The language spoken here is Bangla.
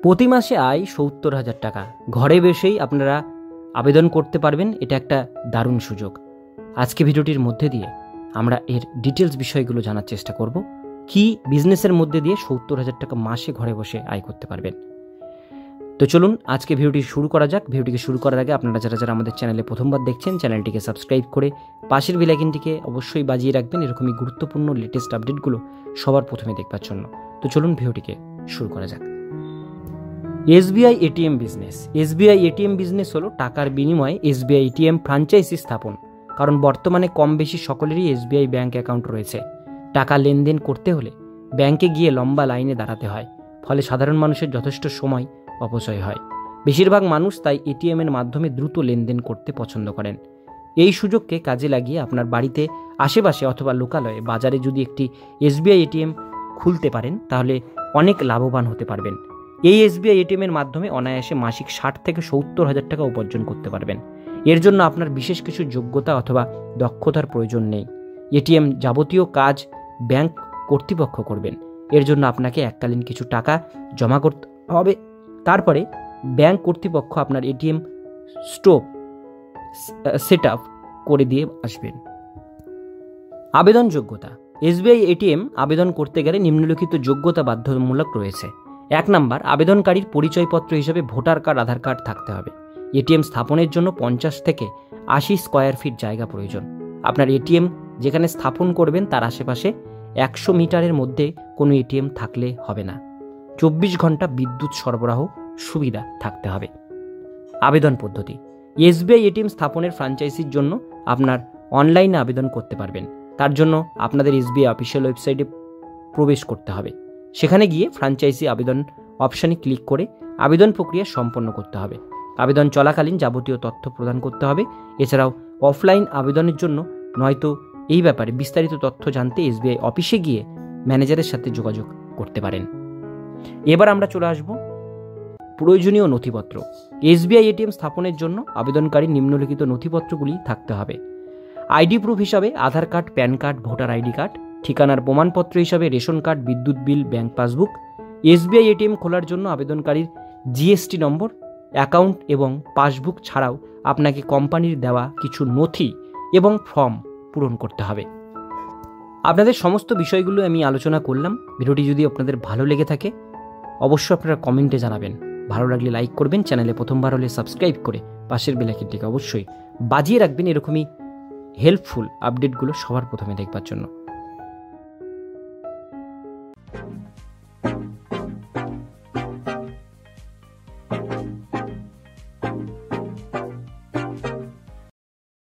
প্রতি মাসে আয় ৭০,০০০ টাকা, ঘরে বসেই আপনারা আবেদন করতে পারবেন। এটা একটা দারুণ সুযোগ। আজকে ভিডিওটির মধ্যে দিয়ে আমরা এর ডিটেলস বিষয়গুলো জানার চেষ্টা করব। কি বিজনেসের মধ্যে দিয়ে ৭০,০০০ টাকা মাসে ঘরে বসে আয় করতে পারবেন। তো চলুন আজকে ভিডিওটি শুরু করা যাক। ভিডিওটিকে শুরু করার আগে আপনারা যারা আমাদের চ্যানেলে প্রথমবার দেখছেন, চ্যানেলটিকে সাবস্ক্রাইব করে পাশের বেল আইকনটিকে অবশ্যই বাজিয়ে রাখবেন, এরকমই গুরুত্বপূর্ণ লেটেস্ট আপডেটগুলো সবার প্রথমে দেখবার জন্য। তো চলুন ভিডিওটিকে শুরু করা যাক। SBI ATM business. SBI ATM business হলো টাকার বিনিময়ে এসবিআই এটিএম ফ্র্যাঞ্চাইজি স্থাপন। কারণ বর্তমানে কম বেশি সকলেরই এসবিআই ব্যাংক অ্যাকাউন্ট রয়েছে। টাকা লেনদেন করতে হলে ব্যাংকে গিয়ে লম্বা লাইনে দাঁড়াতে হয়, ফলে সাধারণ মানুষের যথেষ্ট সময় অপচয় হয়। বেশিরভাগ মানুষ তাই এটিএমের মাধ্যমে দ্রুত লেনদেন করতে পছন্দ করেন। এই সুযোগকে কাজে লাগিয়ে আপনার বাড়িতে আশেপাশে অথবা লোকালয়ে বাজারে যদি একটি এসবিআই এটিএম খুলতে পারেন তাহলে অনেক লাভবান হতে পারবেন। এই এসবিআই এটিএমের মাধ্যমে অনায়াসে মাসিক ৬০ থেকে ৭০,০০০ টাকা উপার্জন করতে পারবেন। এর জন্য আপনার বিশেষ কিছু যোগ্যতা অথবা দক্ষতার প্রয়োজন নেই। এটিএম যাবতীয় কাজ ব্যাংক কর্তৃপক্ষ করবেন। এর জন্য আপনাকে এককালীন কিছু টাকা জমা করতে হবে। তারপরে ব্যাংক কর্তৃপক্ষ আপনার এটিএম স্টোভ সেট আপ করে দিয়ে আসবেন। আবেদন যোগ্যতা। এসবিআই এটিএম আবেদন করতে গেলে নিম্নলিখিত যোগ্যতা বাধ্যতামূলক রয়েছে। ১ নাম্বার, আবেদনকারীর পরিচয়পত্র হিসেবে ভোটার কার্ড, আধার কার্ড থাকতে হবে। এটিএম স্থাপনের জন্য ৫০ থেকে ৮০ স্কোয়ার ফিট জায়গা প্রয়োজন। আপনার এটিএম যেখানে স্থাপন করবেন তার আশেপাশে ১০০ মিটারের মধ্যে কোনো এটিএম থাকলে হবে না। ২৪ ঘন্টা বিদ্যুৎ সরবরাহ সুবিধা থাকতে হবে। আবেদন পদ্ধতি। এসবিআই এটিএম স্থাপনের ফ্র্যাঞ্চাইজির জন্য আপনার অনলাইনে আবেদন করতে পারবেন। তার জন্য আপনাদের এসবিআই অফিসিয়াল ওয়েবসাইটে প্রবেশ করতে হবে। সেখানে গিয়ে ফ্র্যাঞ্চাইজি আবেদন অপশানে ক্লিক করে আবেদন প্রক্রিয়া সম্পন্ন করতে হবে। আবেদন চলাকালীন যাবতীয় তথ্য প্রদান করতে হবে। এছাড়াও অফলাইন আবেদনের জন্য নয়তো এই ব্যাপারে বিস্তারিত তথ্য জানতে এসবিআই অফিসে গিয়ে ম্যানেজারের সাথে যোগাযোগ করতে পারেন। এবার আমরা চলে আসব প্রয়োজনীয় নথিপত্র। এসবিআই এটিএম স্থাপনের জন্য আবেদনকারী নিম্নলিখিত নথিপত্রগুলি থাকতে হবে। আইডি প্রুফ হিসাবে Aadhaar card, PAN card, voter ID card. ঠিকানার প্রমাণপত্র হিসাবে রেশন কার্ড, বিদ্যুৎ bill, bank passbook. SBI ATM খোলার জন্য আবেদনকারীর জিএসটি নম্বর, অ্যাকাউন্ট এবং পাসবুক ছাড়াও আপনাকে কোম্পানির দেওয়া কিছু নথি এবং ফর্ম পূরণ করতে হবে। আপনাদের সমস্ত বিষয়গুলো আমি আলোচনা করলাম। ভিডিওটি যদি আপনাদের ভালো লেগে থাকে অবশ্যই আপনারা কমেন্টে জানাবেন। ভালো লাগলে লাইক করবেন, চ্যানেলে প্রথমবার হলে সাবস্ক্রাইব করে পাশের বেল আইকনটিকে অবশ্যই বাজিয়ে রাখবেন এরকমই হেল্পফুল আপডেটগুলো সবার প্রথমে দেখবার জন্য।